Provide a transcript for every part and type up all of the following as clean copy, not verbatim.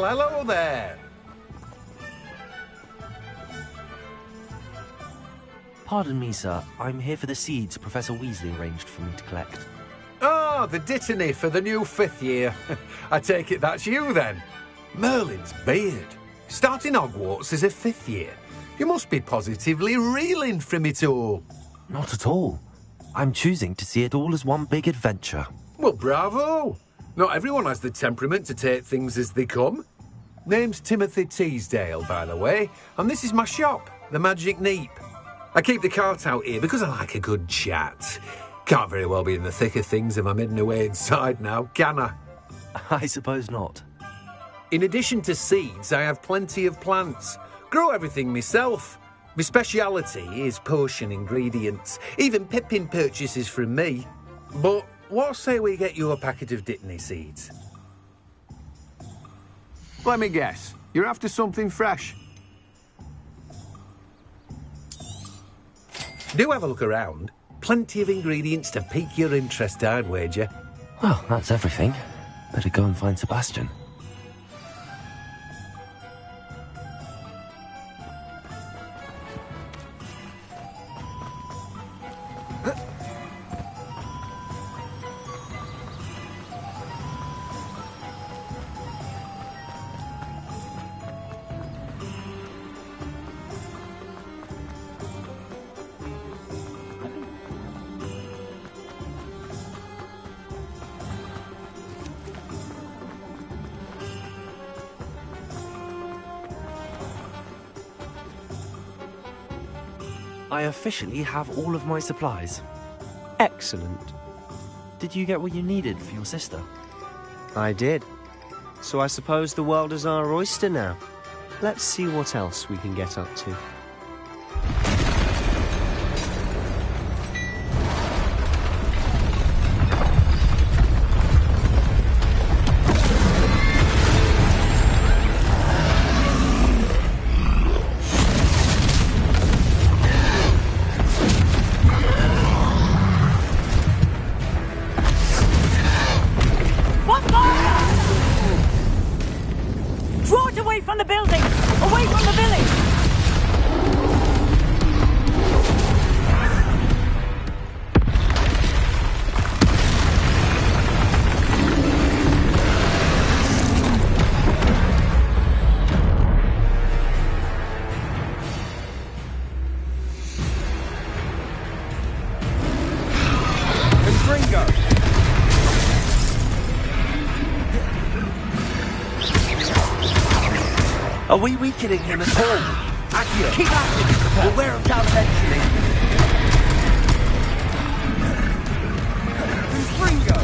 hello there. Pardon me, sir. I'm here for the seeds Professor Weasley arranged for me to collect. Oh, the dittany for the new 5th year. I take it that's you, then. Merlin's beard. Starting Hogwarts as a 5th year. You must be positively reeling from it all. Not at all. I'm choosing to see it all as one big adventure. Well, bravo. Not everyone has the temperament to take things as they come. Name's Timothy Teasdale, by the way, and this is my shop, the Magic Neep. I keep the cart out here because I like a good chat. Can't very well be in the thick of things if I'm hidden away inside now, can I? I suppose not. In addition to seeds, I have plenty of plants. Grow everything myself. My speciality is potion ingredients. Even Pippin purchases from me. But what say we get you a packet of Dittany seeds? Let me guess. You're after something fresh. Do have a look around. Plenty of ingredients to pique your interest, I'd wager. Well, that's everything. Better go and find Sebastian. I officially have all of my supplies. Excellent. Did you get what you needed for your sister? I did. So I suppose the world is our oyster now. Let's see what else we can get up to. Are we weakening him at all? Accio. Keep at it! We'll wear him down eventually. Ringo!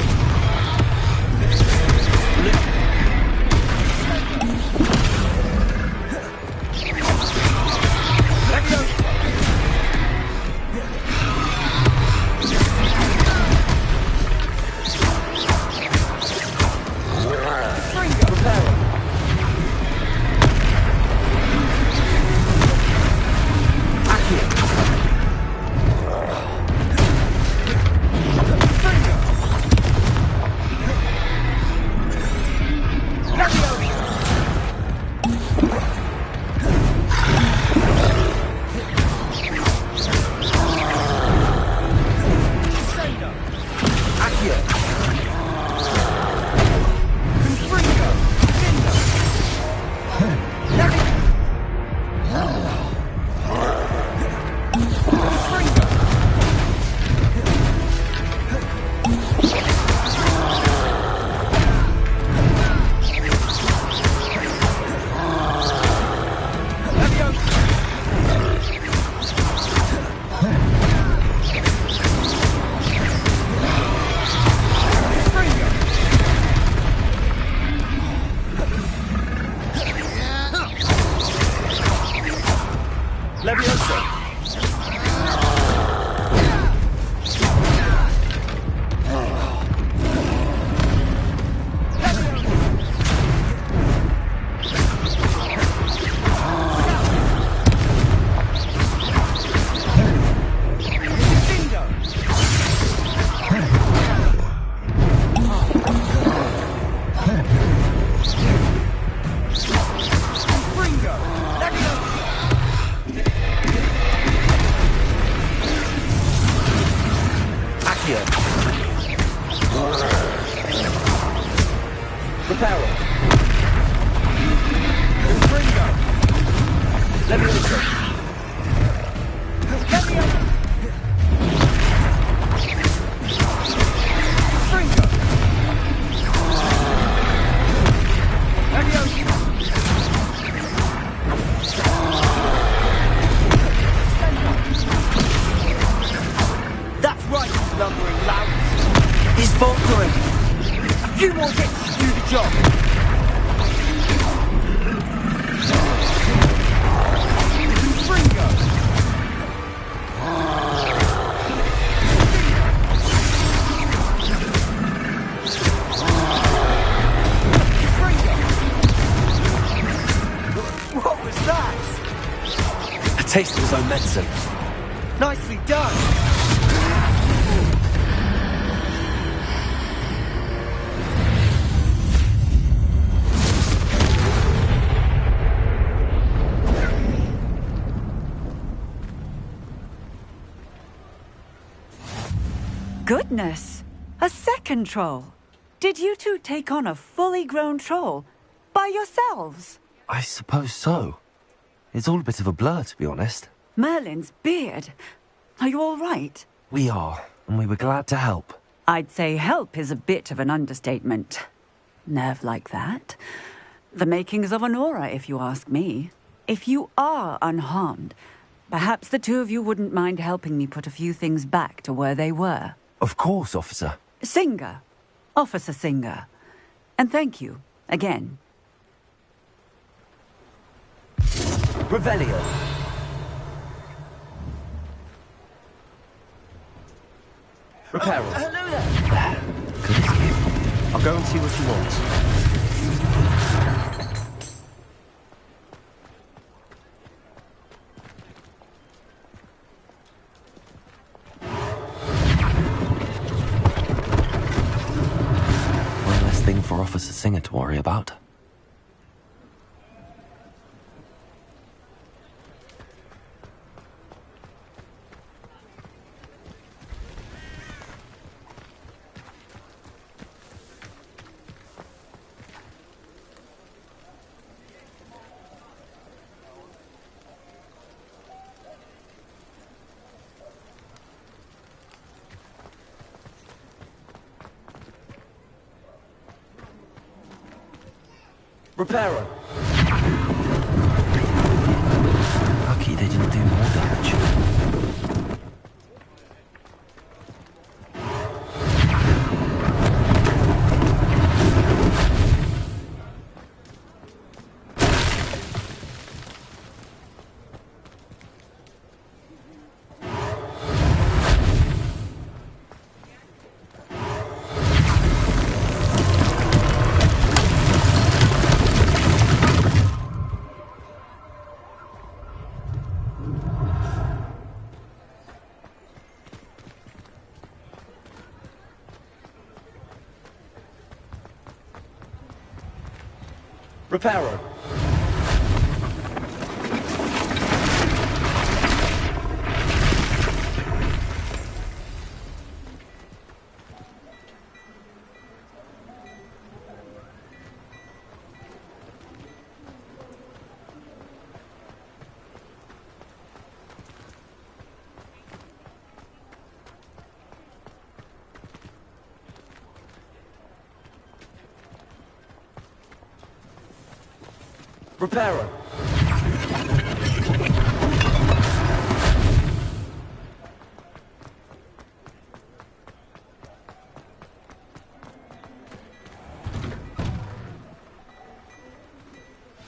taste of his own medicine. Nicely done! Goodness! A second troll! Did you two take on a fully grown troll? By yourselves? I suppose so. It's all a bit of a blur, to be honest. Merlin's beard. Are you all right? We are, and we were glad to help. I'd say help is a bit of an understatement. Nerve like that. The makings of an aura, if you ask me. If you are unharmed, perhaps the two of you wouldn't mind helping me put a few things back to where they were. Of course, officer. Singer. Officer Singer. And thank you, again. Revelio. Reparo. Hello there. Good as you. I'll go and see what you want. One less thing for Officer Singer to worry about. Reparo. Lucky they didn't do more damage. Reparo. Reparo.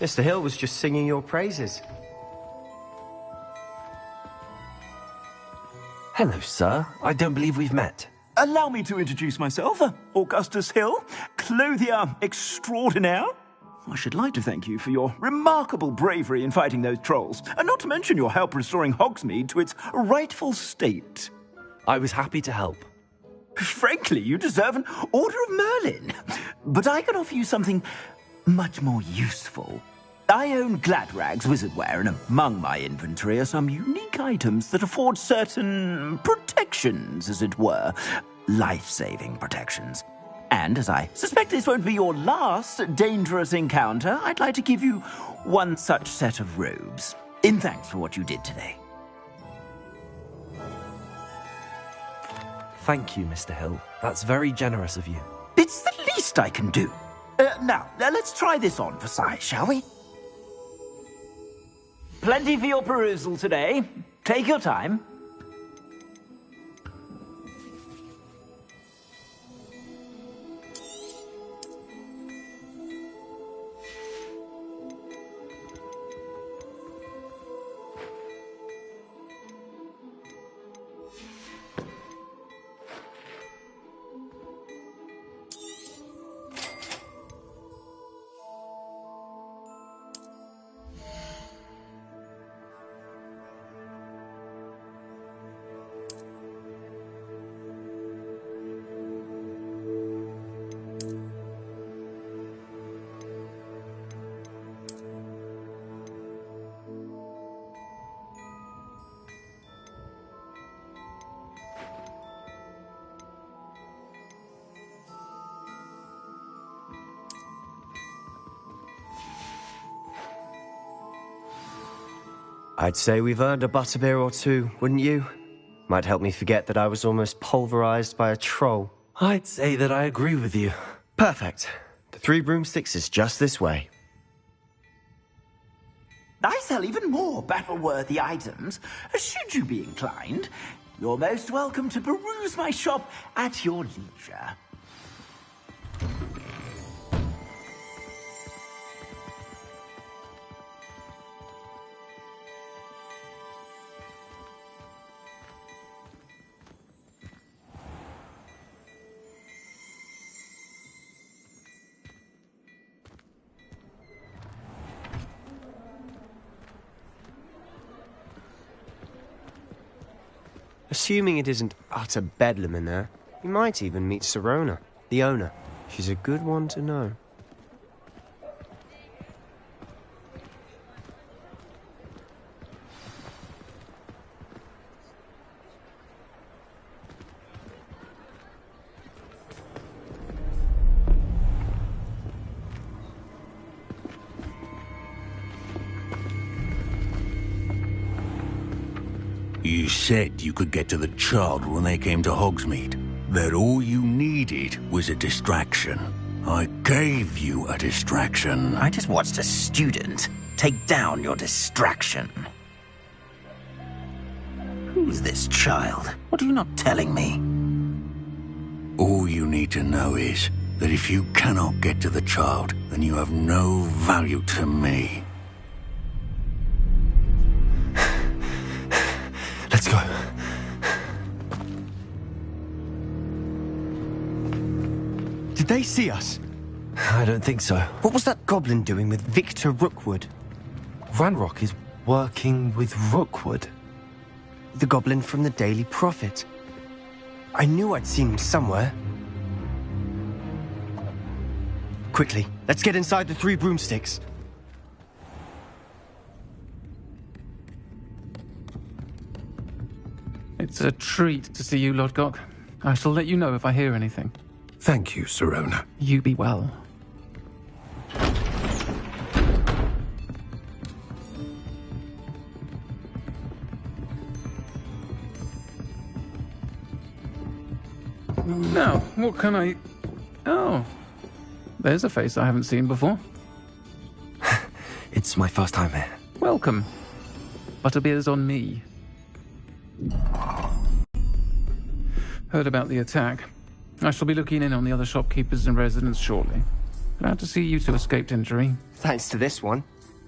Mr. Hill was just singing your praises. Hello, sir. I don't believe we've met. Allow me to introduce myself, Augustus Hill, clothier extraordinaire. I should like to thank you for your remarkable bravery in fighting those trolls, and not to mention your help restoring Hogsmeade to its rightful state. I was happy to help. Frankly, you deserve an Order of Merlin. But I can offer you something much more useful. I own Gladrag's wizardware, and among my inventory are some unique items that afford certain protections, as it were. Life-saving protections. And as I suspect this won't be your last dangerous encounter, I'd like to give you one such set of robes, in thanks for what you did today. Thank you, Mr. Hill. That's very generous of you. It's the least I can do. Now, let's try this on for size, shall we? Plenty for your perusal today. Take your time. I'd say we've earned a butterbeer or two, wouldn't you? Might help me forget that I was almost pulverized by a troll. I'd say that I agree with you. Perfect. The Three Broomsticks is just this way. I sell even more battle-worthy items. Should you be inclined, you're most welcome to peruse my shop at your leisure. Assuming it isn't utter bedlam in there, you might even meet Sirona, the owner. She's a good one to know. You said you could get to the child when they came to Hogsmeade. That all you needed was a distraction. I gave you a distraction. I just watched a student take down your distraction. Who's this child? What are you not telling me? All you need to know is that if you cannot get to the child, then you have no value to me. Let's go. Did they see us? I don't think so. What was that goblin doing with Victor Rookwood? Ranrock is working with Rookwood. The goblin from the Daily Prophet. I knew I'd seen him somewhere. Quickly, let's get inside the Three Broomsticks. It's a treat to see you, Lodgok. I shall let you know if I hear anything. Thank you, Sirona. You be well. Now, what can I... Oh, there's a face I haven't seen before. It's my first time here. Welcome. Butterbeer's on me. Heard about the attack. I shall be looking in on the other shopkeepers and residents shortly. Glad to see you two escaped injury. Thanks to this one.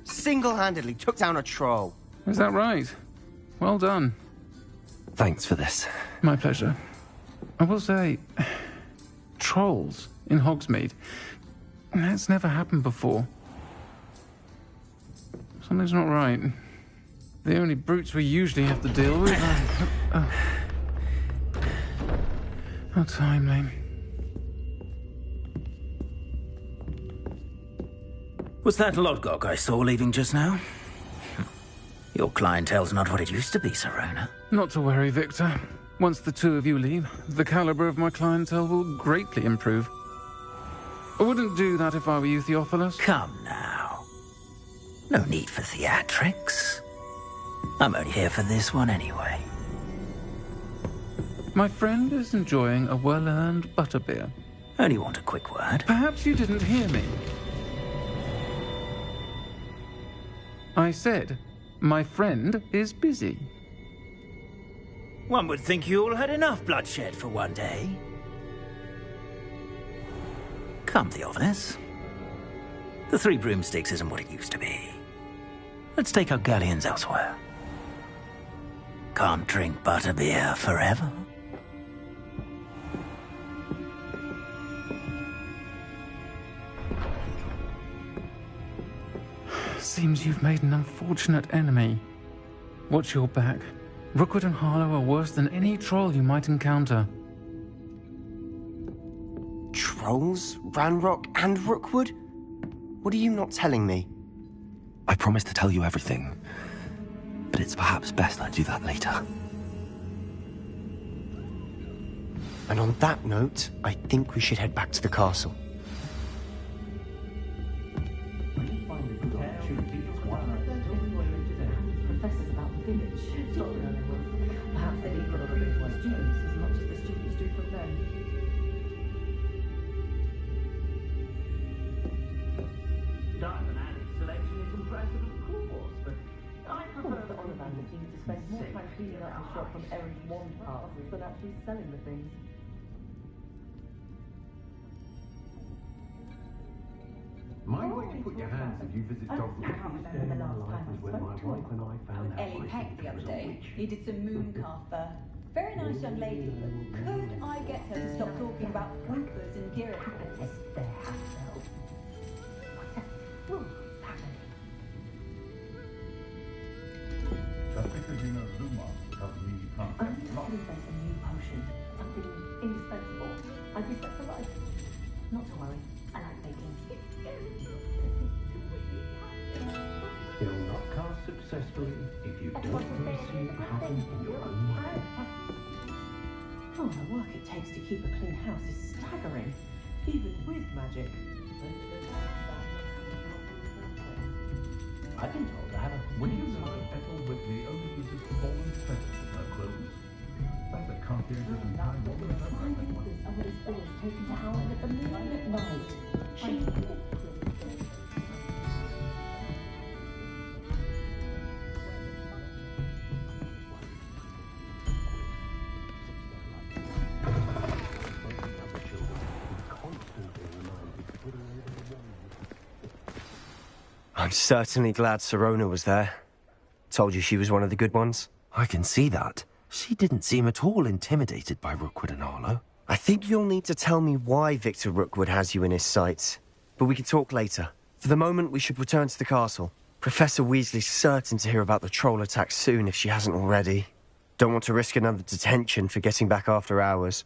Single-handedly took down a troll. Is that right? Well done. Thanks for this. My pleasure. I will say, trolls in Hogsmeade. That's never happened before. Something's not right. The only brutes we usually have to deal with are... How timely. Was that Lodgok I saw leaving just now? Your clientele's not what it used to be, Sirona. Not to worry, Victor. Once the two of you leave, the caliber of my clientele will greatly improve. I wouldn't do that if I were you, Theophilus. Come now. No need for theatrics. I'm only here for this one anyway. My friend is enjoying a well-earned butterbeer. Only want a quick word. Perhaps you didn't hear me. I said, my friend is busy. One would think you all had enough bloodshed for one day. Come, Theophilus. The Three Broomsticks isn't what it used to be. Let's take our galleons elsewhere. Can't drink butterbeer forever. Seems you've made an unfortunate enemy. Watch your back. Rookwood and Harlow are worse than any troll you might encounter. Trolls? Ranrock and Rookwood? What are you not telling me? I promise to tell you everything, but it's perhaps best I do that later. And on that note, I think we should head back to the castle. professors about the village. It's not really well. Perhaps they need a little bit more students as much as the students do from them. Diamond Alley's selection is impressive, of course, but I prefer The Ollivander seems to spend more time cleaning up the shop from errant wand casts than actually selling the things. My way to put your hands if you visit Dog I can't remember the last time I spoke to him. Ellie Peck the other day. Needed some moon calf fur. Very nice young lady, but could I get her to stop talking about Whoopers and Giraffe? Esther herself. What's that? Family. Just because you know Zuma doesn't mean you can't I'm going to invent a new potion. Something indispensable. I'd be set for life. Not to worry. I like baking. You'll not cast successfully if you don't first see it happen in your own way. Oh, the work it takes to keep a clean house is staggering, even with magic. I've been told I have a... When you find Ethel Whitley only uses fallen feathers in her clothes. That's a conscientious kind woman. I would have always taken to howling at the moon at night. She... I'm certainly glad Sirona was there. Told you she was one of the good ones. I can see that. She didn't seem at all intimidated by Rookwood and Arlo. I think you'll need to tell me why Victor Rookwood has you in his sights. But we can talk later. For the moment, we should return to the castle. Professor Weasley's certain to hear about the troll attack soon if she hasn't already. Don't want to risk another detention for getting back after hours.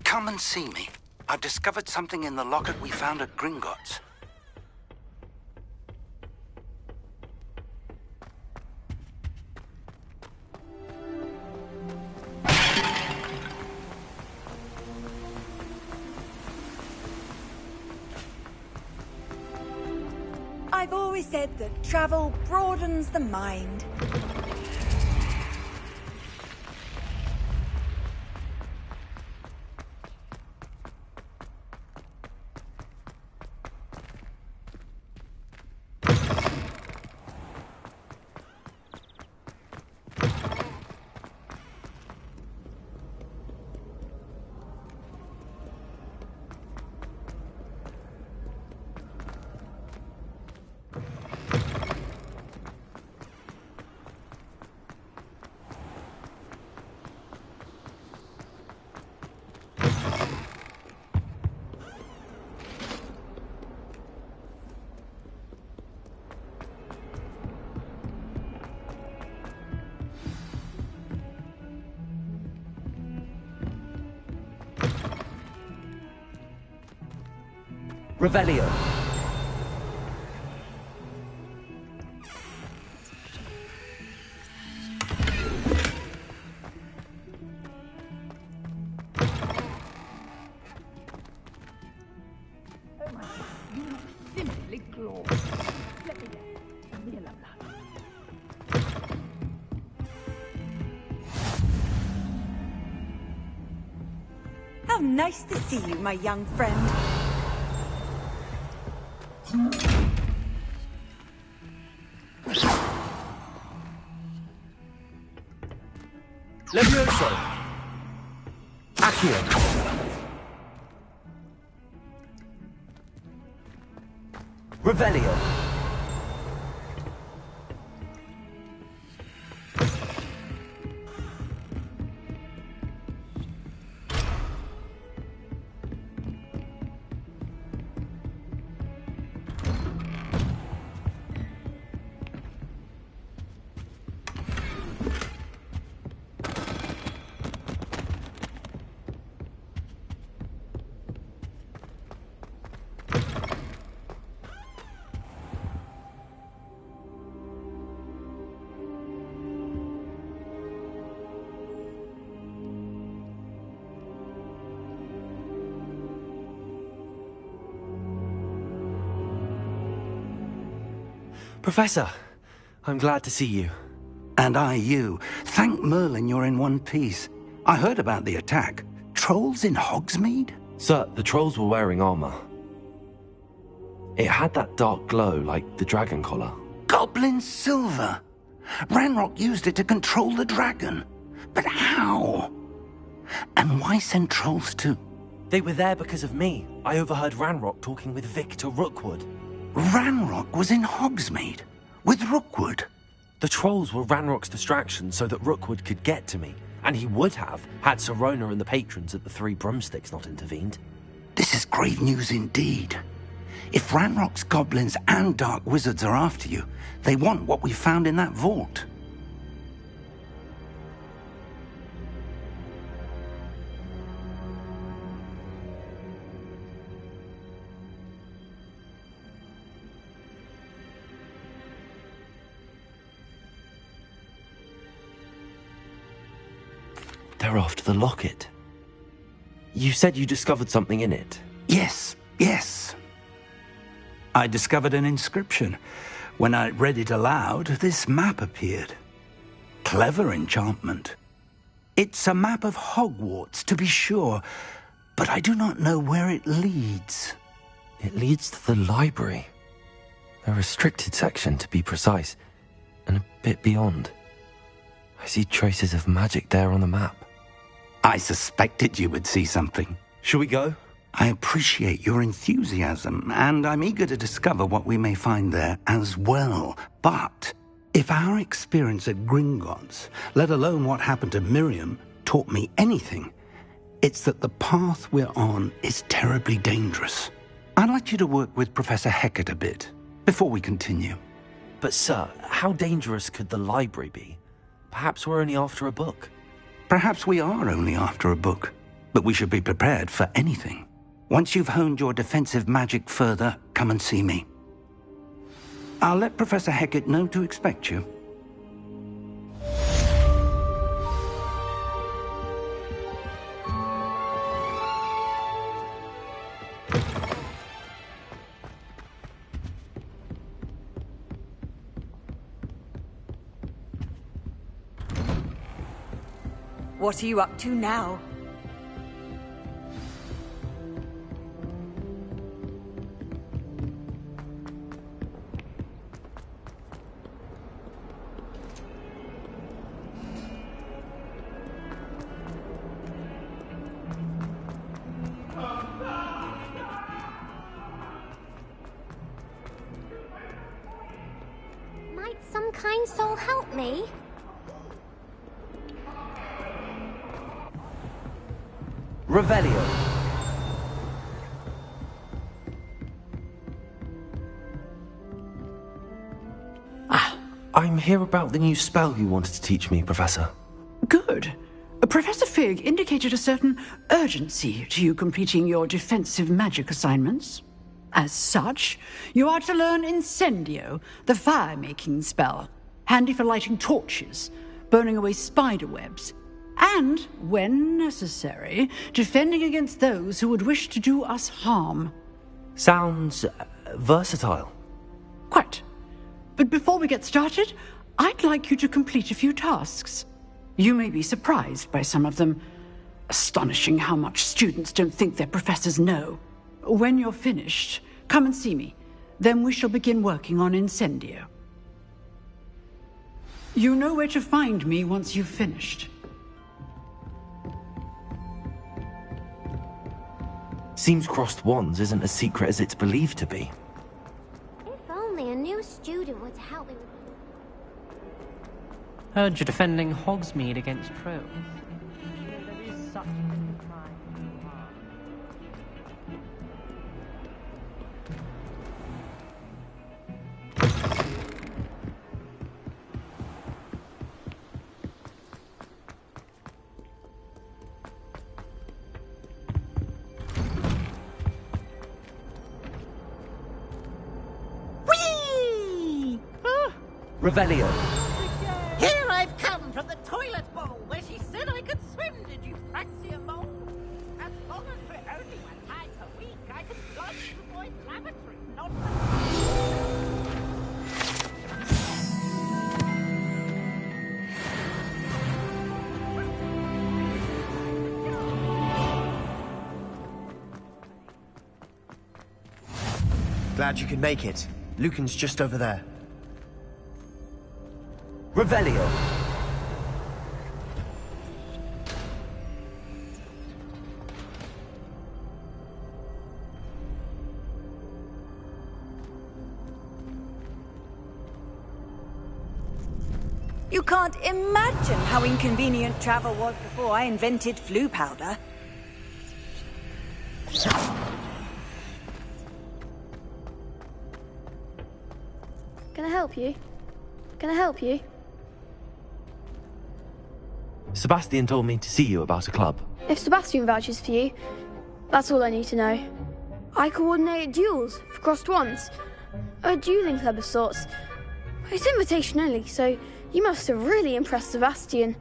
Come and see me. I've discovered something in the locket we found at Gringotts. I've always said that travel broadens the mind. Revelio. Oh my, you look simply glorious. Let me guess. A real love. How nice to see you, my young friend. Levioso. Accio. Revelio. Professor, I'm glad to see you. And I you. Thank Merlin you're in one piece. I heard about the attack. Trolls in Hogsmeade? Sir, the trolls were wearing armor. It had that dark glow like the dragon collar. Goblin silver. Ranrock used it to control the dragon. But how? And why send trolls too? They were there because of me. I overheard Ranrock talking with Victor Rookwood. Ranrock was in Hogsmeade with Rookwood. The trolls were Ranrock's distraction so that Rookwood could get to me, and he would have had Sirona and the patrons at the Three Broomsticks not intervened. This is grave news indeed. If Ranrock's goblins and dark wizards are after you, they want what we found in that vault. They're after the locket. You said you discovered something in it. Yes. I discovered an inscription. When I read it aloud, this map appeared. Clever enchantment. It's a map of Hogwarts, to be sure, but I do not know where it leads. It leads to the library. A restricted section, to be precise, and a bit beyond. I see traces of magic there on the map. I suspected you would see something. Shall we go? I appreciate your enthusiasm, and I'm eager to discover what we may find there as well. But if our experience at Gringotts, let alone what happened to Miriam, taught me anything, it's that the path we're on is terribly dangerous. I'd like you to work with Professor Hecat a bit before we continue. But sir, how dangerous could the library be? Perhaps we're only after a book. Perhaps we are only after a book, but we should be prepared for anything. Once you've honed your defensive magic further, come and see me. I'll let Professor Hecat know to expect you. What are you up to now? Might some kind soul help me? Revelio. I'm here about the new spell you wanted to teach me, Professor. Good. Professor Fig indicated a certain urgency to you completing your defensive magic assignments. As such, you are to learn Incendio, the fire-making spell, handy for lighting torches, burning away spider webs, and, when necessary, defending against those who would wish to do us harm. Sounds versatile. Quite. But before we get started, I'd like you to complete a few tasks. You may be surprised by some of them. Astonishing how much students don't think their professors know. When you're finished, come and see me. Then we shall begin working on Incendio. You know where to find me once you've finished. Seems crossed wands isn't as secret as it's believed to be. If only a new student were to help me with... Heard you're defending Hogsmeade against trolls. There is such a thing as crime. Whee! Revelio. Here I've come from the toilet bowl where she said I could swim, did you praxia mole? As long as for only 1 night a week, I can flush the boy's lavatory, not... Glad you could make it. Lucan's just over there. Revelio. You can't imagine how inconvenient travel was before I invented flu powder. Can I help you? Can I help you? Sebastian told me to see you about a club. If Sebastian vouches for you, that's all I need to know. I coordinate duels for crossed wands. A dueling club of sorts. It's invitation only, so you must have really impressed Sebastian.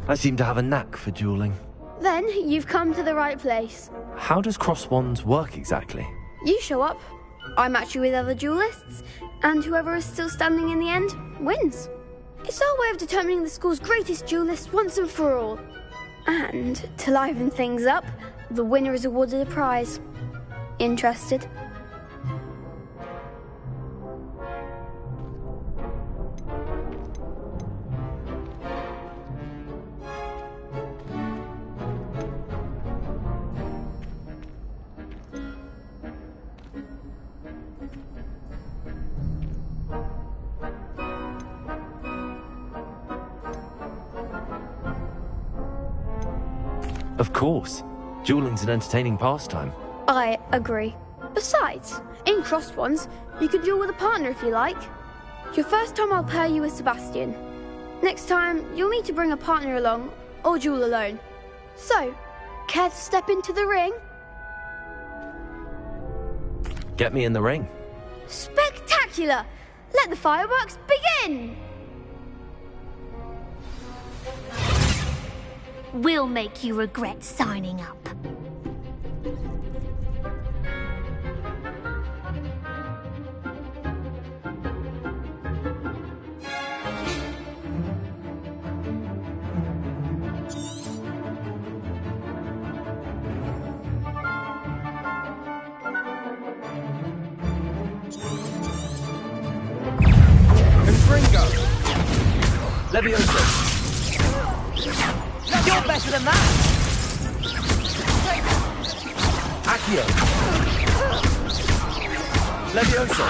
I seem to have a knack for dueling. Then you've come to the right place. How does cross wands work exactly? You show up, I match you with other duelists, and whoever is still standing in the end wins. It's our way of determining the school's greatest duelist once and for all. And to liven things up, the winner is awarded a prize. Interested? Of course. Dueling's an entertaining pastime. I agree. Besides, in crossed ones, you could duel with a partner if you like. Your first time I'll pair you with Sebastian. Next time, you'll need to bring a partner along, or duel alone. So, care to step into the ring? Get me in the ring. Spectacular! Let the fireworks begin! We'll make you regret signing up. Levioso. You're better than that! Accio. Levioso.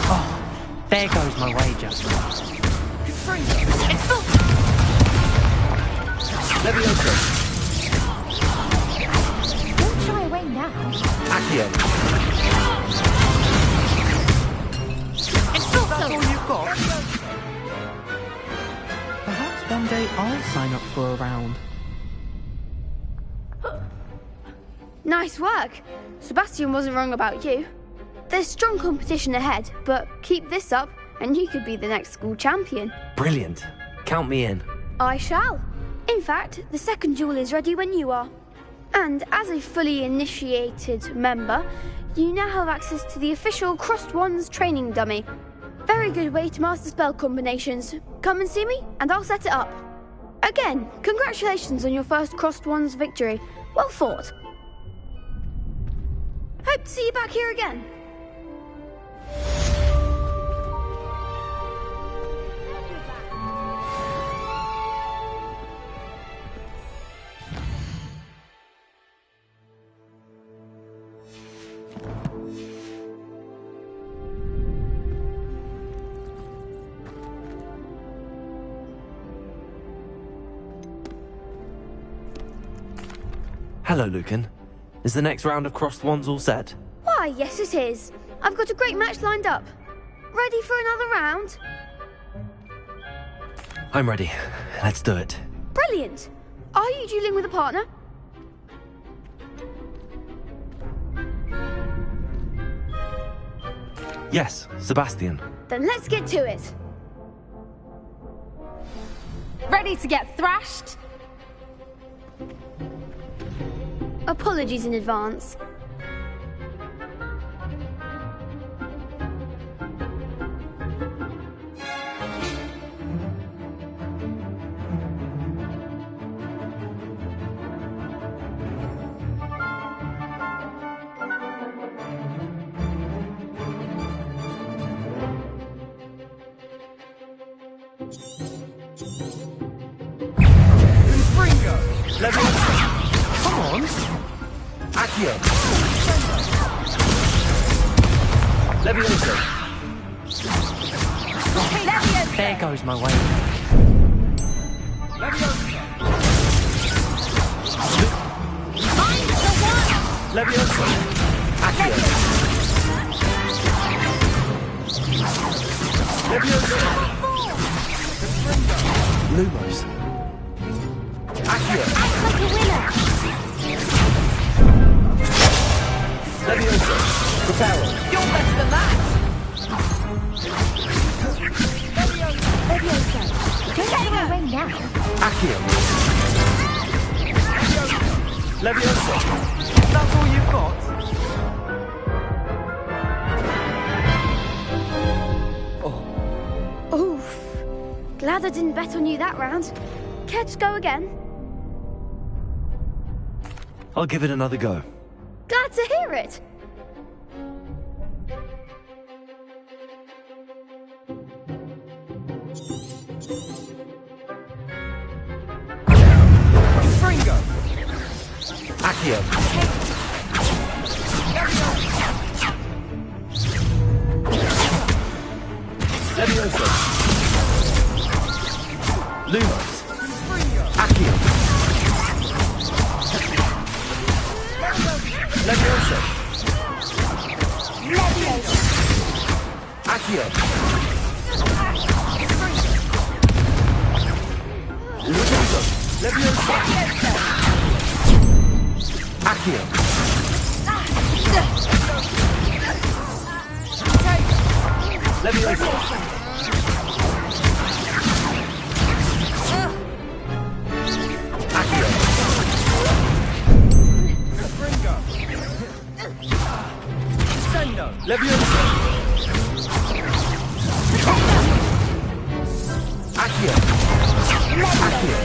Oh, there goes my wager. Levioso. Don't shy away now. Accio. That's all you've got? Perhaps one day I'll sign up for a round. Nice work. Sebastian wasn't wrong about you. There's strong competition ahead, but keep this up and you could be the next school champion. Brilliant. Count me in. I shall. In fact, the second duel is ready when you are. And as a fully initiated member, you now have access to the official Crossed Wands training dummy. Very good way to master spell combinations. Come and see me, and I'll set it up. Again, congratulations on your first Crossed Wands victory. Well fought. Hope to see you back here again. Hello, Lucan. Is the next round of Crossed Wands all set? Why, yes it is. I've got a great match lined up. Ready for another round? I'm ready. Let's do it. Brilliant. Are you dueling with a partner? Yes, Sebastian. Then let's get to it. Ready to get thrashed? Apologies in advance. Come on! Accio! Levioso! There goes my way. Levioso! Accio! Levioso! Lumos! Accio! Act like a winner. Levioso! Preparo! You're better than that! Levioso. Don't shy away now. Accio! Levioso! That's all you've got? Oof. Glad I didn't bet on you that round. Care to go again? I'll give it another go. Glad to hear it. Fringo! Accio! Levioso! Lumos! Accio! Levioso! Accio! Levioso! Levioso! Accio! Levioso! Accio! Sendo! Levioso! Accio! Accio!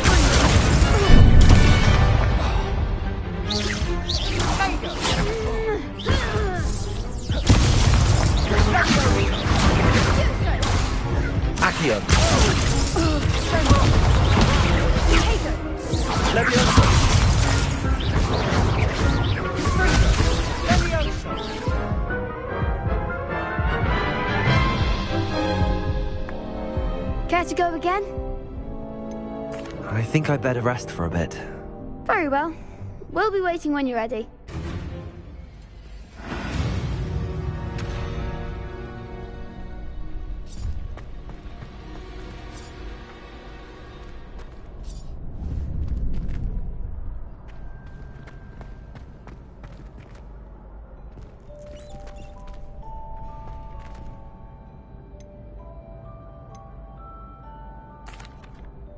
Accio! Care to go again? I think I'd better rest for a bit. Very well. We'll be waiting when you're ready.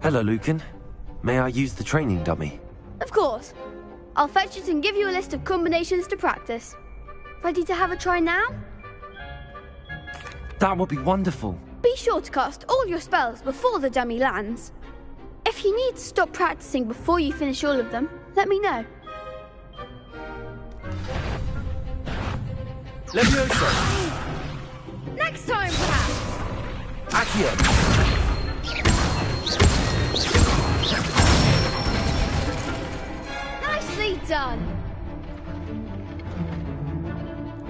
Hello, Lucan. May I use the training dummy? Of course. I'll fetch it and give you a list of combinations to practice. Ready to have a try now? That would be wonderful. Be sure to cast all your spells before the dummy lands. If you need to stop practicing before you finish all of them, let me know. Levioso! Next time, perhaps! Accio! Nicely done!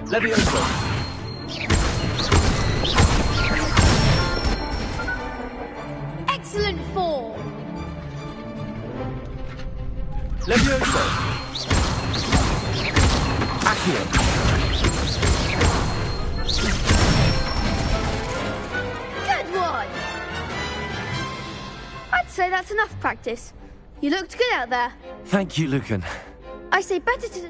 Levioso! Excellent form! Levioso! Accio! Good one! I'd say that's enough practice. You looked good out there. Thank you, Lucan. I say better to...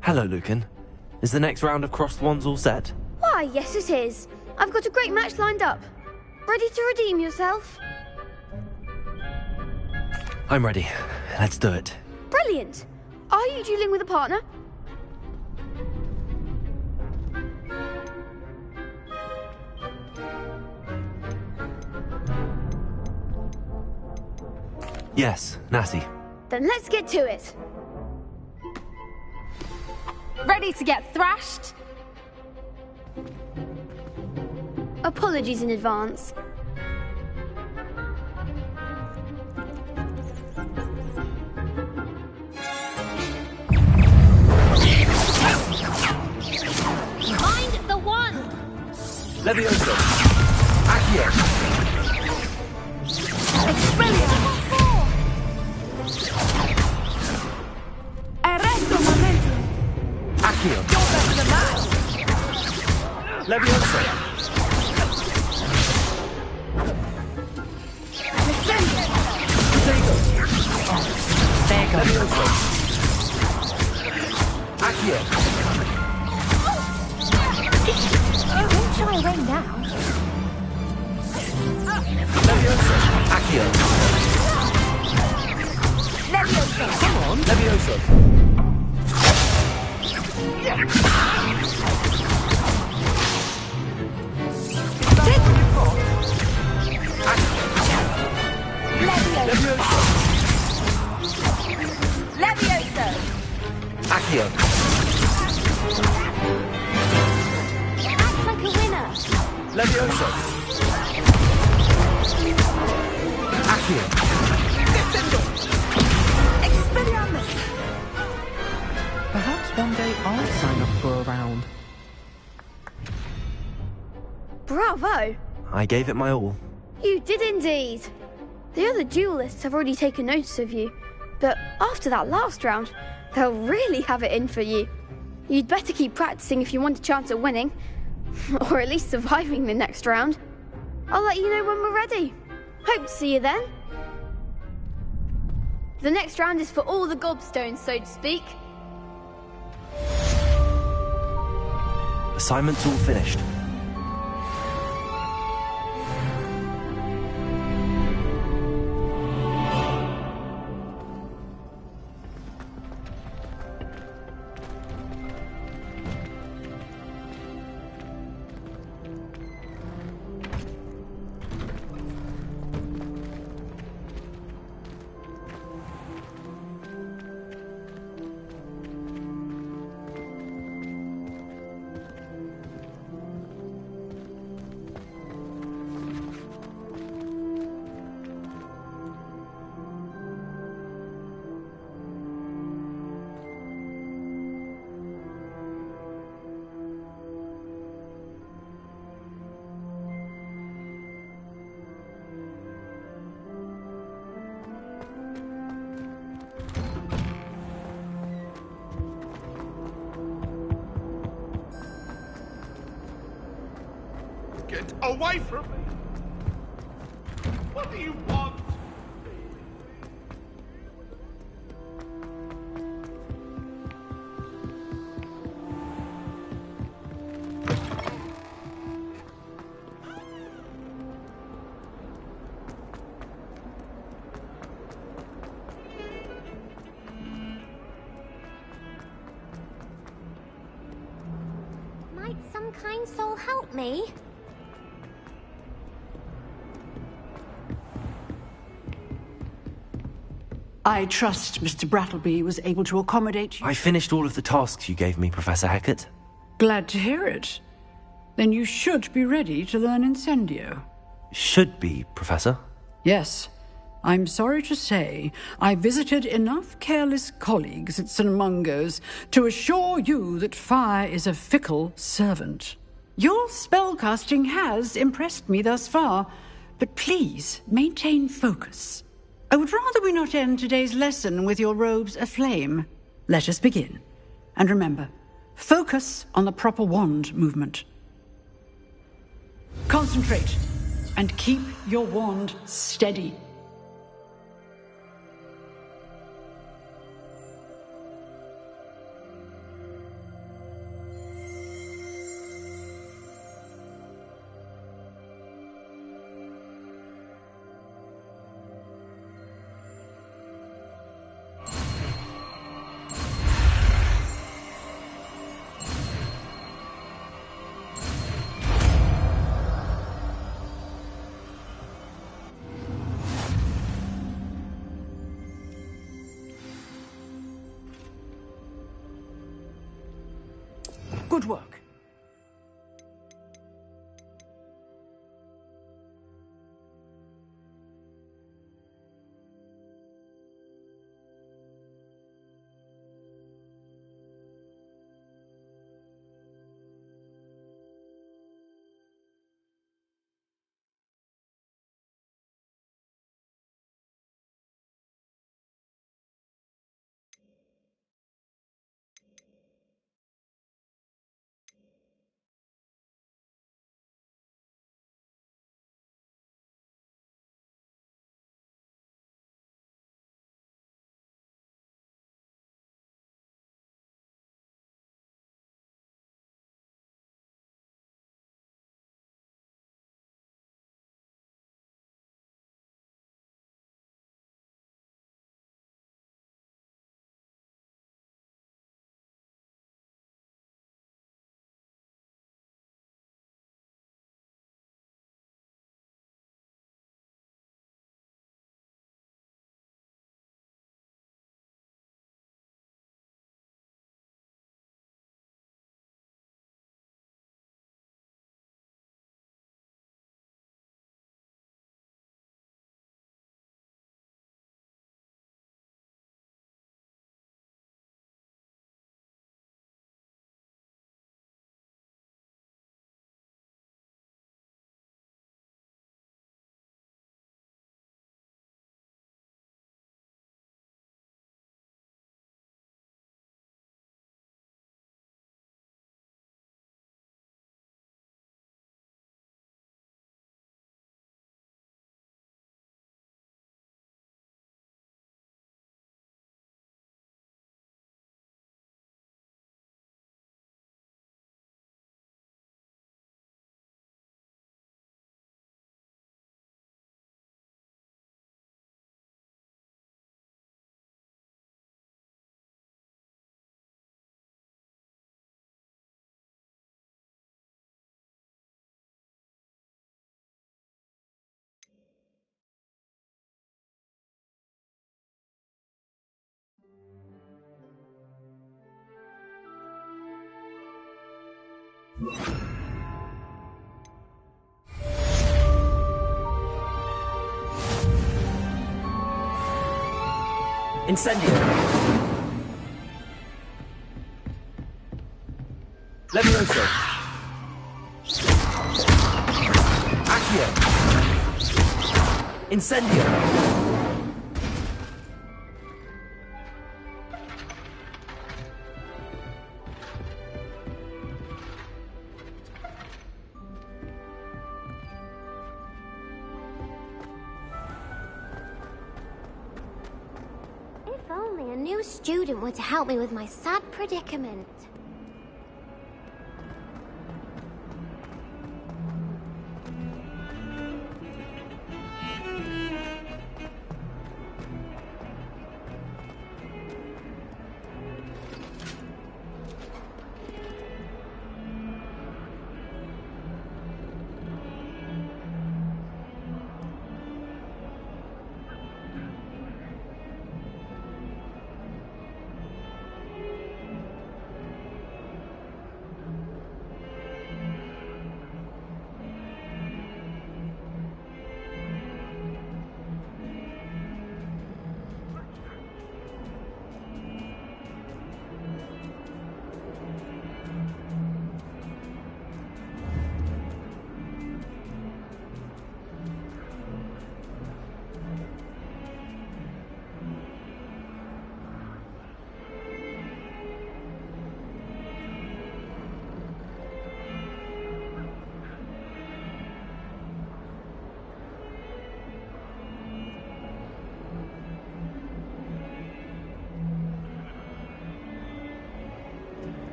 Hello, Lucan. Is the next round of crossed wands all set? Why, yes it is. I've got a great match lined up. Ready to redeem yourself? I'm ready. Let's do it. Brilliant! Are you dueling with a partner? Yes, Natty. Then let's get to it. Ready to get thrashed? Apologies in advance. Behind the one! Levioso! Accio! Expelliarmus! Arresto momentum! Accio! You're better than that! Levioso! There you go. Levioso! Accio! Don't shy away now. Levioso! Accio! Levioso! Come on! Levioso! Levioso! Levioso! Accio! Act like a winner! Levioso! Accio! Expelliarmus! Perhaps one day I'll sign up for a round. Bravo! I gave it my all. You did indeed. The other duelists have already taken notice of you, but after that last round, they'll really have it in for you. You'd better keep practicing if you want a chance at winning, or at least surviving the next round. I'll let you know when we're ready. Hope to see you then. The next round is for all the gobstones, so to speak. Assignment's all finished. Get away from me! What do you want? Might some kind soul help me? I trust Mr. Brattleby was able to accommodate you. I finished all of the tasks you gave me, Professor Hecat. Glad to hear it. Then you should be ready to learn Incendio. Should be, Professor. Yes. I'm sorry to say, I visited enough careless colleagues at St. Mungo's to assure you that fire is a fickle servant. Your spellcasting has impressed me thus far, but please maintain focus. I would rather we not end today's lesson with your robes aflame. Let us begin. And remember, focus on the proper wand movement. Concentrate, and keep your wand steady. Good work. Incendio! Levioso! Accio! Incendio! new student were to help me with my sad predicament.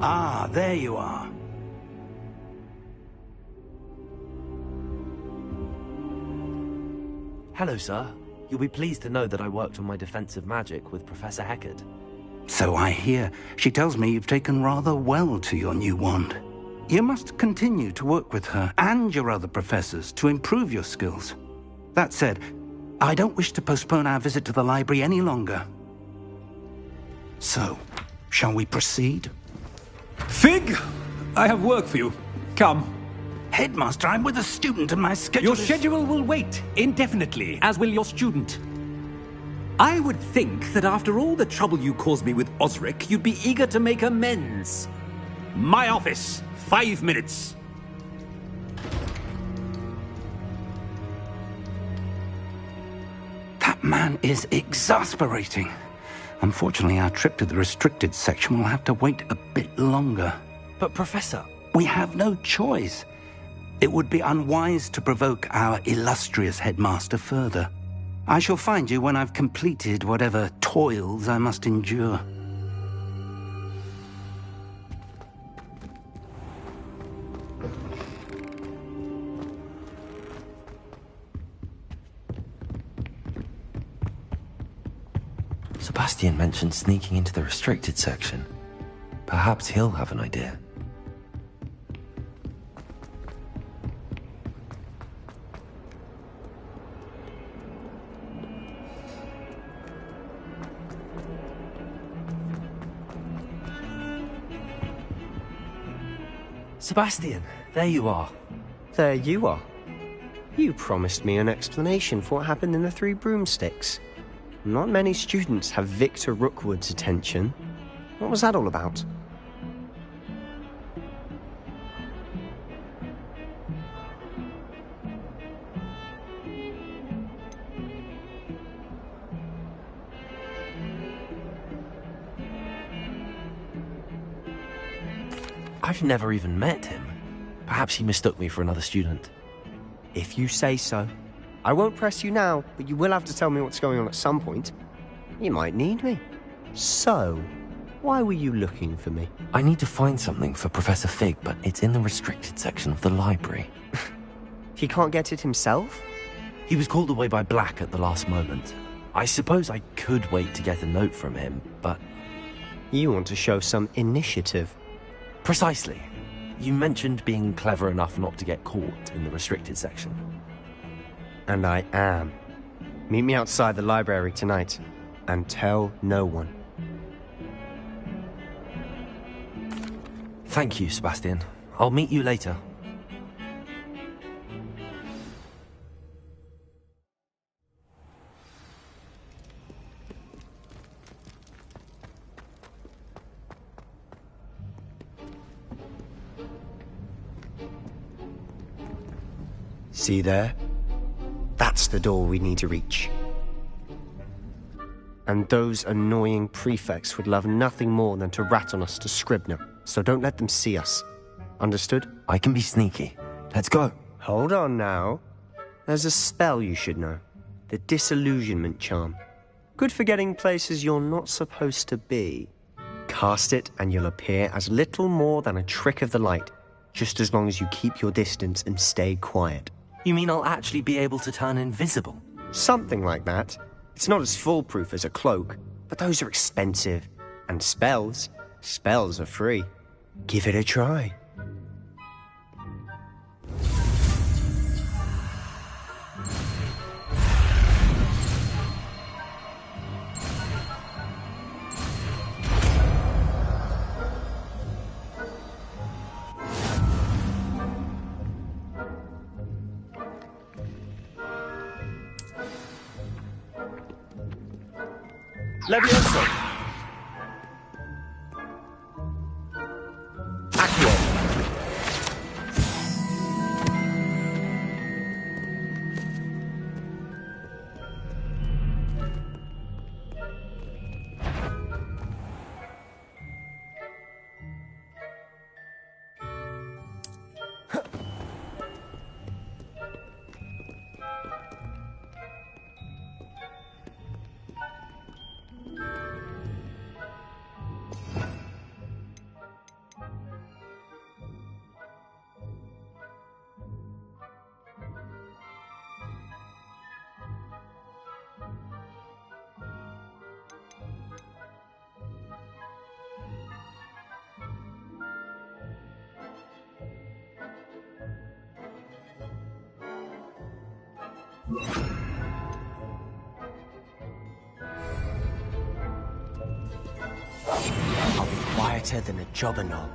Ah, there you are. Hello, sir. You'll be pleased to know that I worked on my defensive magic with Professor Heckard. So I hear. She tells me you've taken rather well to your new wand. You must continue to work with her and your other professors to improve your skills. That said, I don't wish to postpone our visit to the library any longer. So, shall we proceed? Fig! I have work for you. Come. Headmaster, I'm with a student and my schedule Your schedule will wait indefinitely, as will your student. I would think that after all the trouble you caused me with Osric, you'd be eager to make amends. My office, 5 minutes. That man is exasperating. Unfortunately, our trip to the restricted section will have to wait a bit longer. But, Professor... We have no choice. It would be unwise to provoke our illustrious headmaster further. I shall find you when I've completed whatever toils I must endure. Sebastian mentioned sneaking into the restricted section. Perhaps he'll have an idea. Sebastian, there you are. There you are. You promised me an explanation for what happened in the Three Broomsticks. Not many students have Victor Rookwood's attention. What was that all about? I've never even met him. Perhaps he mistook me for another student. If you say so. I won't press you now, but you will have to tell me what's going on at some point. You might need me. So, why were you looking for me? I need to find something for Professor Fig, but it's in the restricted section of the library. He can't get it himself? He was called away by Black at the last moment. I suppose I could wait to get a note from him, but... You want to show some initiative. Precisely. You mentioned being clever enough not to get caught in the restricted section. And I am. Meet me outside the library tonight, and tell no one. Thank you, Sebastian. I'll meet you later. See there? That's the door we need to reach. And those annoying prefects would love nothing more than to rat on us to Scribner, so don't let them see us. Understood? I can be sneaky. Let's go. Hold on now. There's a spell you should know. The Disillusionment Charm. Good for getting places you're not supposed to be. Cast it and you'll appear as little more than a trick of the light, just as long as you keep your distance and stay quiet. You mean I'll actually be able to turn invisible? Something like that. It's not as foolproof as a cloak, but those are expensive. And spells are free. Give it a try. Levioso! Accio! I'll be quieter than a jobberknoll.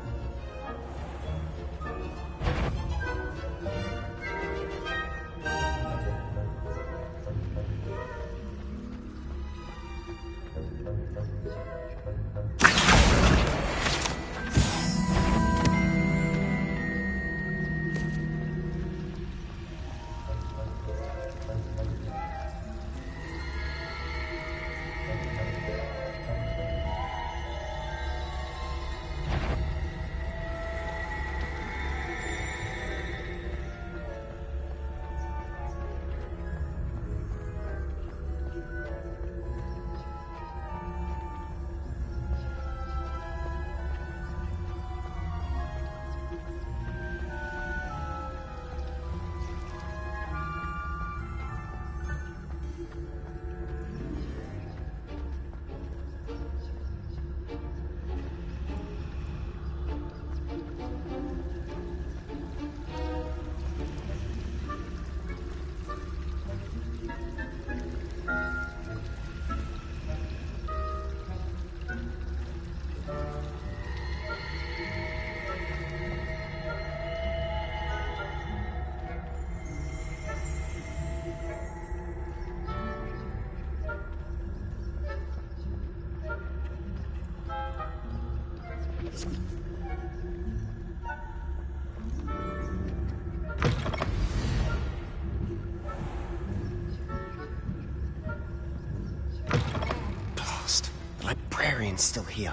Blast. The librarian's still here.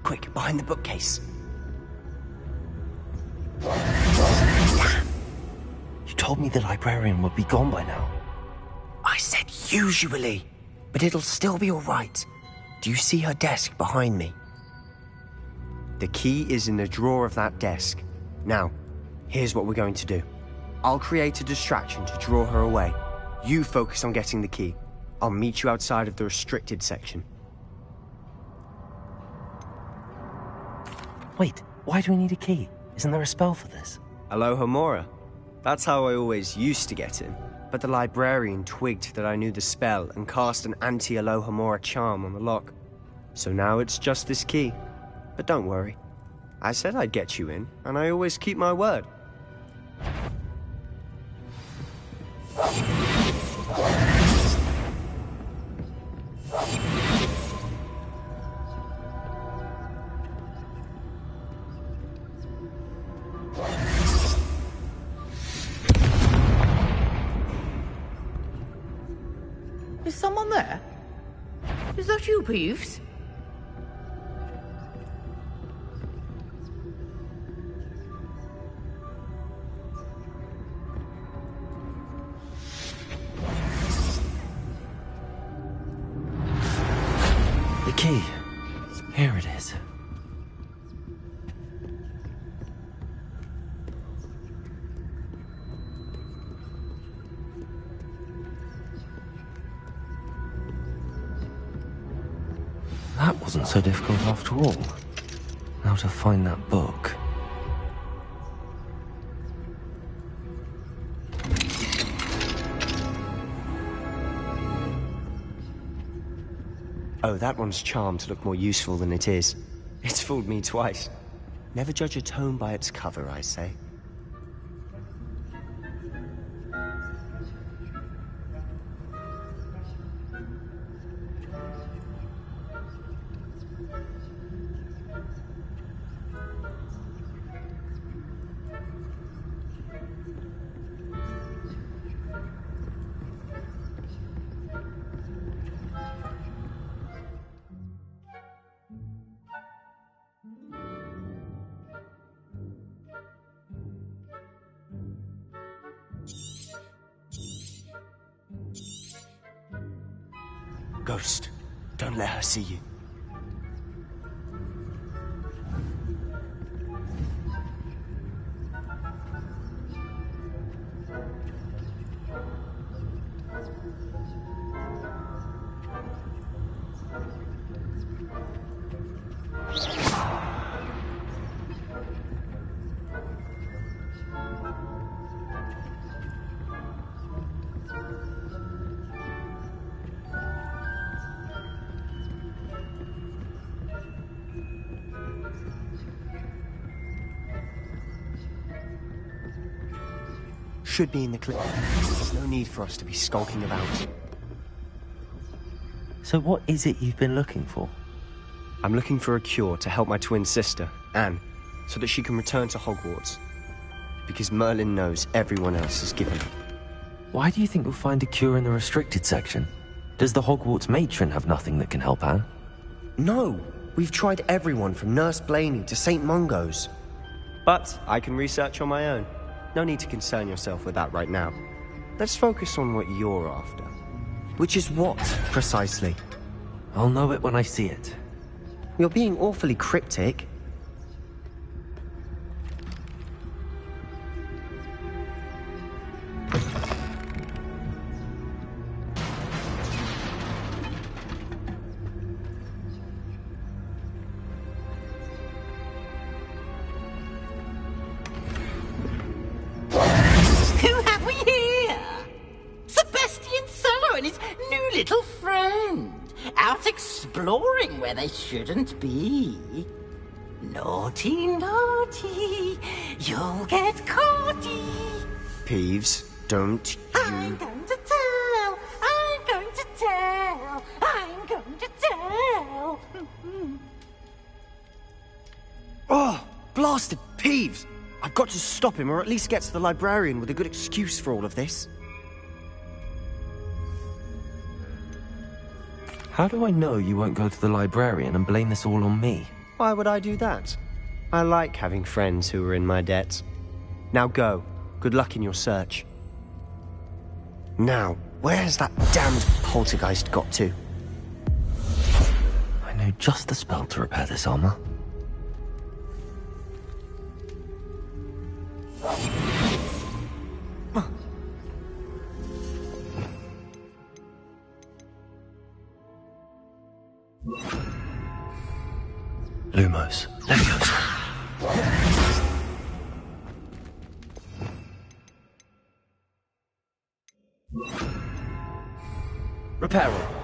Quick, behind the bookcase. Damn! You told me the librarian would be gone by now. I said usually, but it'll still be all right. Do you see her desk behind me? The key is in the drawer of that desk. Now, here's what we're going to do. I'll create a distraction to draw her away. You focus on getting the key. I'll meet you outside of the restricted section. Wait, why do we need a key? Isn't there a spell for this? Alohomora. That's how I always used to get in. But the librarian twigged that I knew the spell and cast an anti-Alohomora charm on the lock. So now it's just this key. But don't worry. I said I'd get you in, and I always keep my word. there? Is that you, Peeves? The key. Here it is. That wasn't so difficult after all. Now to find that book. Oh, that one's charmed to look more useful than it is. It's fooled me twice. Never judge a tome by its cover, I say. Ghost, don't let her see you. Should be in the clip. There's no need for us to be skulking about. So what is it you've been looking for? I'm looking for a cure to help my twin sister, Anne, so that she can return to Hogwarts. Because Merlin knows everyone else is given up. Why do you think you'll find a cure in the restricted section? Does the Hogwarts matron have nothing that can help Anne? No! We've tried everyone from Nurse Blaney to St. Mungo's. But I can research on my own. No need to concern yourself with that right now. Let's focus on what you're after. Which is what, precisely? I'll know it when I see it. You're being awfully cryptic. Who have we here? Sebastian Sallow and his new little friend. Out exploring where they shouldn't be. Naughty, naughty. You'll get caughty. Peeves, don't I'm going to tell. I'm going to tell. I'm going to tell. Oh, blasted Peeves! I've got to stop him, or at least get to the librarian with a good excuse for all of this. How do I know you won't go to the librarian and blame this all on me? Why would I do that? I like having friends who are in my debt. Now go. Good luck in your search. Now, where's that damned poltergeist got to? I know just the spell to repair this armor. Lumos, Leviosa. Reparo.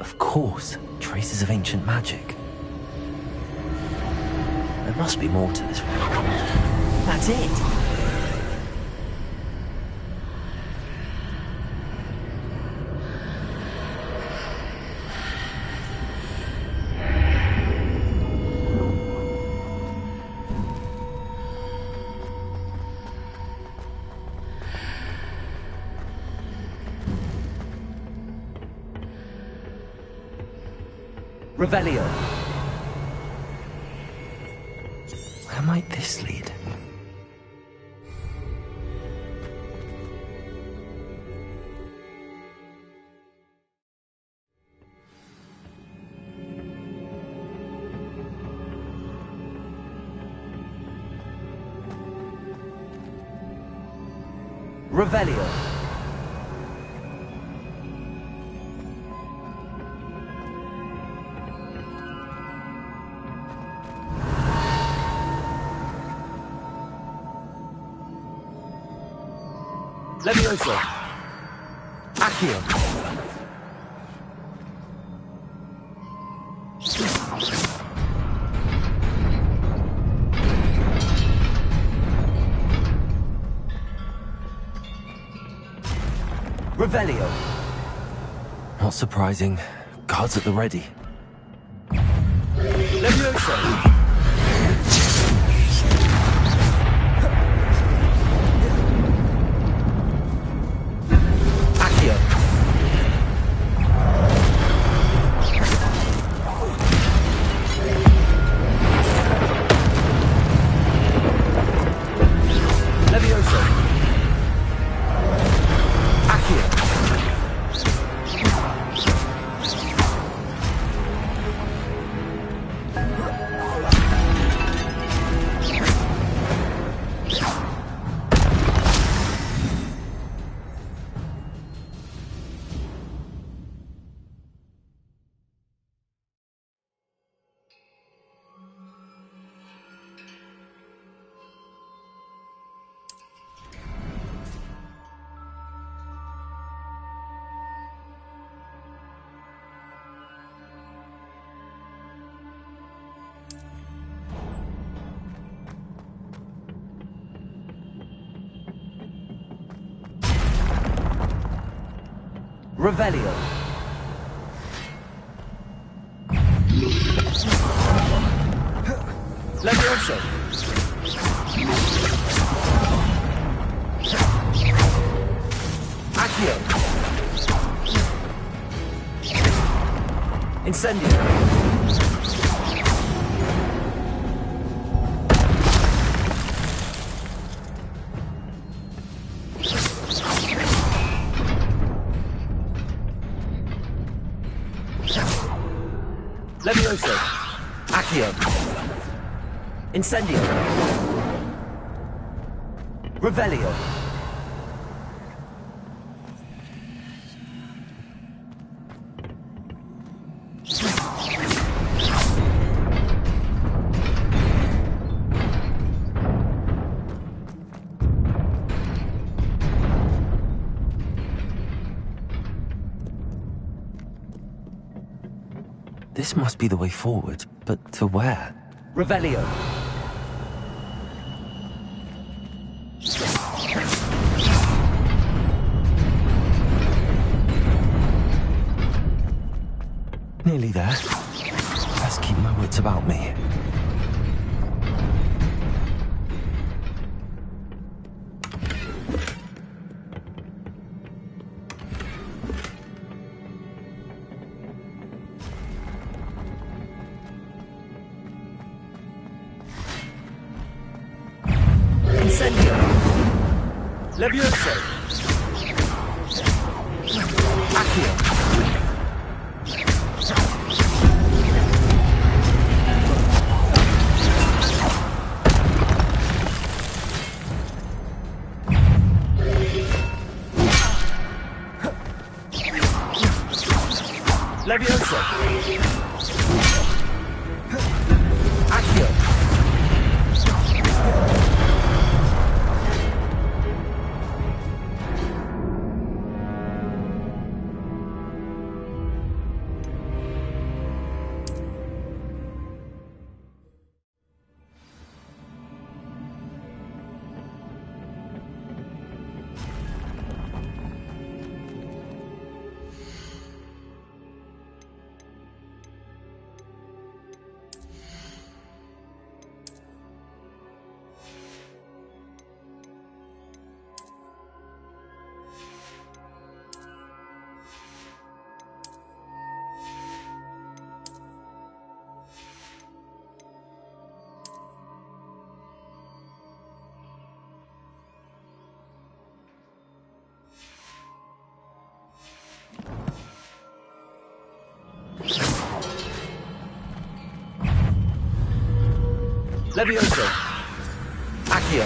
Of course, traces of ancient magic. There must be more to this one. That's it! Revelio. Where might this lead? Revelio. Levioso. Accio. Revelio. Not surprising. Guards at the ready. Levioso. Revelio. Levioso. Accio. Incendio. Levioso. Accio. Incendio. Revelio. This must be the way forward, but to where? Revelio. Nearly there. Best keep my wits about me. Incendio. Levioso. Accio. Levioso. Accio. Levioso. Accio.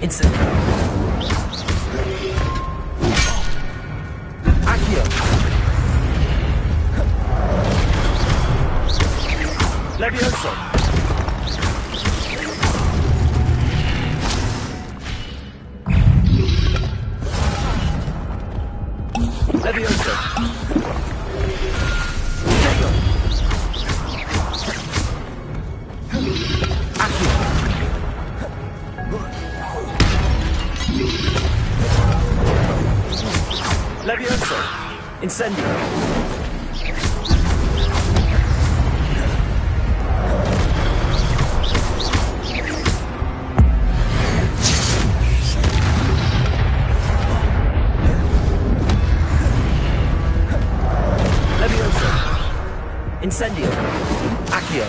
Instant. Accio. Levioso. Levioso. Tego. Accio. Levioso. Incendio. Levioso. Incendio. Accio.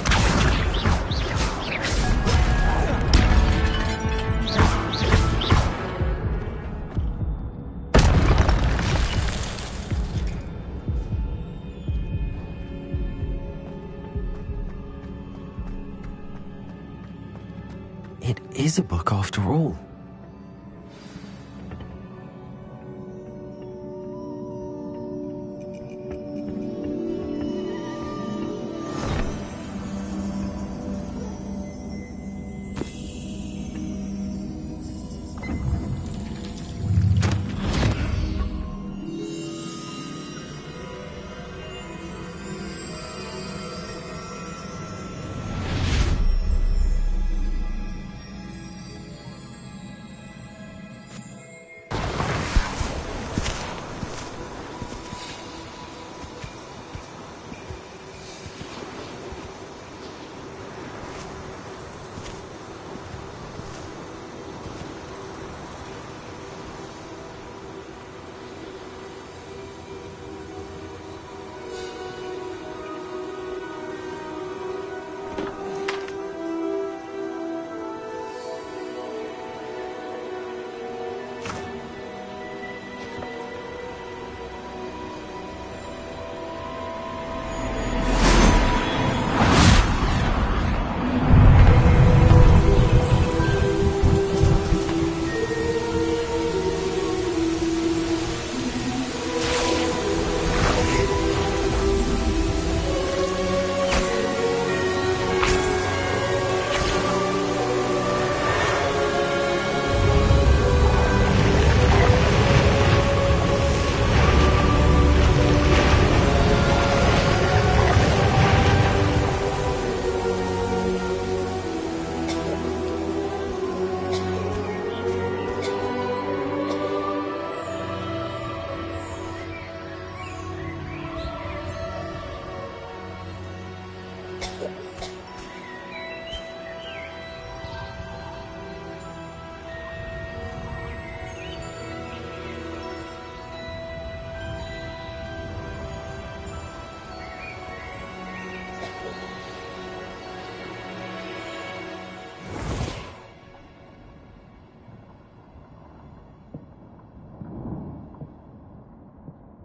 It is a book after all.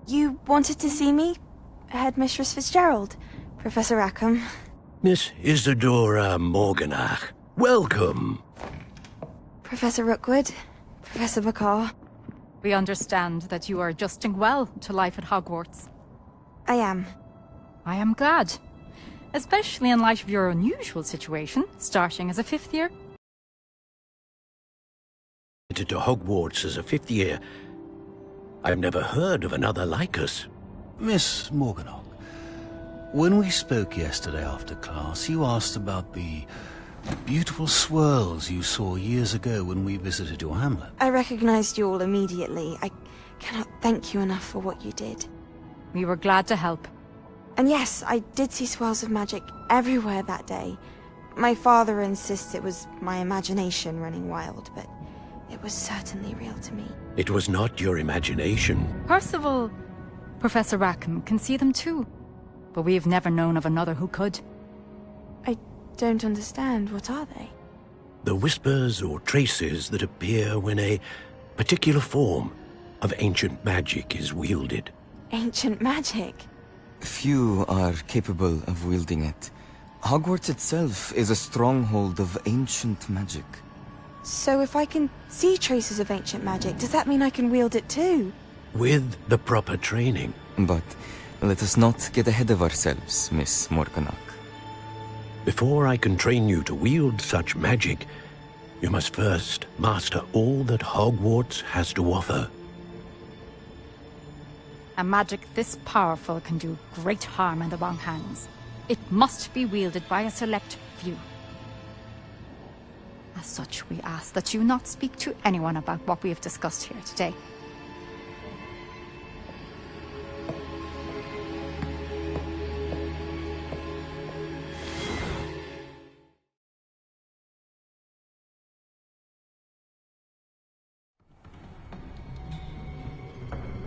You wanted to see me? Headmistress Fitzgerald, Professor Rackham. Miss Isadora Morganach, welcome. Professor Rookwood, Professor Bakar. We understand that you are adjusting well to life at Hogwarts. I am. I am glad. Especially in light of your unusual situation, starting as a fifth year. To Hogwarts as a fifth year. I've never heard of another like us. Miss Morganach, when we spoke yesterday after class, you asked about the beautiful swirls you saw years ago when we visited your hamlet. I recognized you all immediately. I cannot thank you enough for what you did. We were glad to help. And yes, I did see swirls of magic everywhere that day. My father insists it was my imagination running wild, but it was certainly real to me. It was not your imagination. Percival, Professor Rackham, can see them too. but we have never known of another who could. I don't understand. What are they? The whispers or traces that appear when a particular form of ancient magic is wielded. Ancient magic? Few are capable of wielding it. Hogwarts itself is a stronghold of ancient magic. So if I can see traces of ancient magic, does that mean I can wield it too? With the proper training. But let us not get ahead of ourselves, Miss Morganach. Before I can train you to wield such magic, you must first master all that Hogwarts has to offer. A magic this powerful can do great harm in the wrong hands. It must be wielded by a select few. As such, we ask that you not speak to anyone about what we have discussed here today.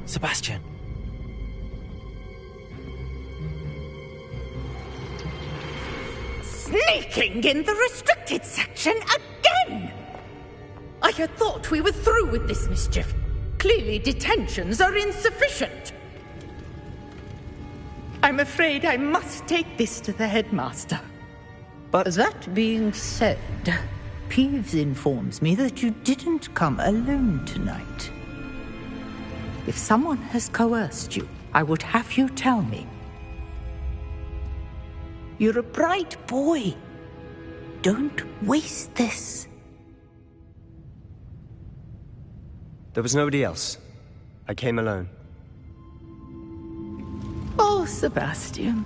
Sebastian. Sneaking in the restricted section again! I had thought we were through with this mischief. Clearly detentions are insufficient. I'm afraid I must take this to the headmaster. But that being said, Peeves informs me that you didn't come alone tonight. If someone has coerced you, I would have you tell me. You're a bright boy. Don't waste this. There was nobody else. I came alone. Oh, Sebastian.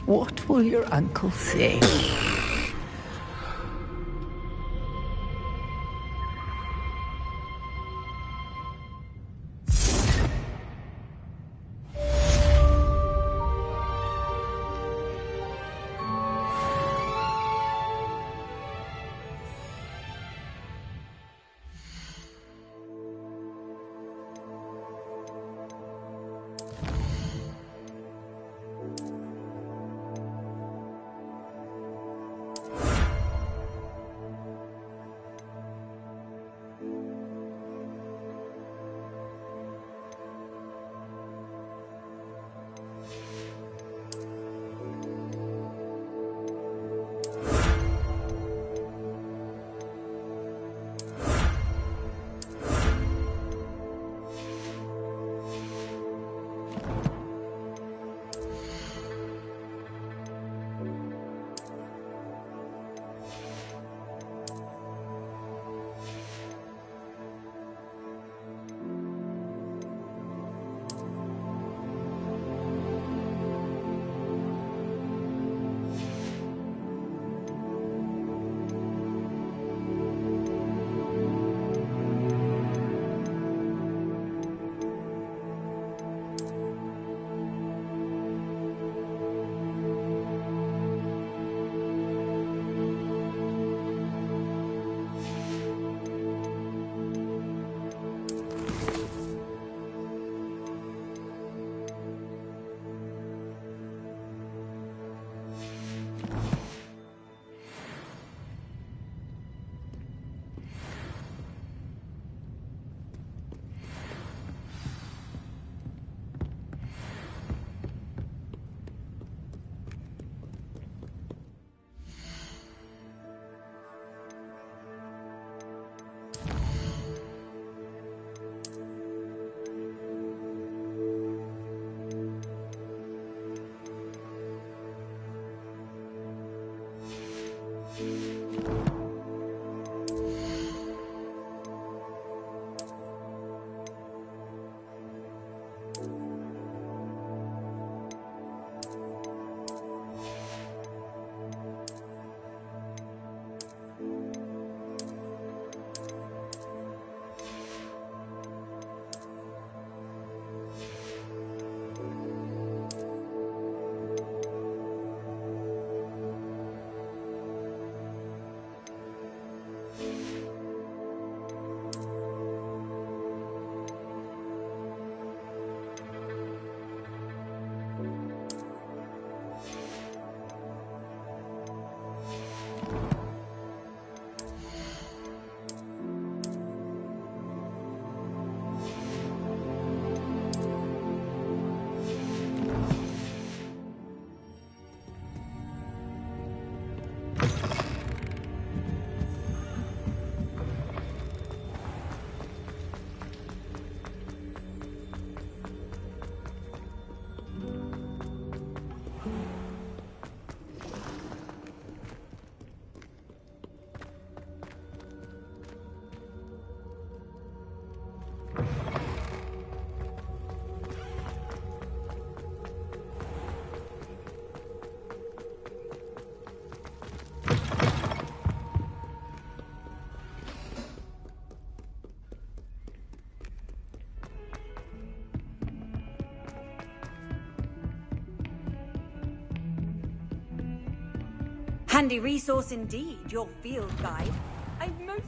What will your uncle say? Handy resource indeed, your field guide. I most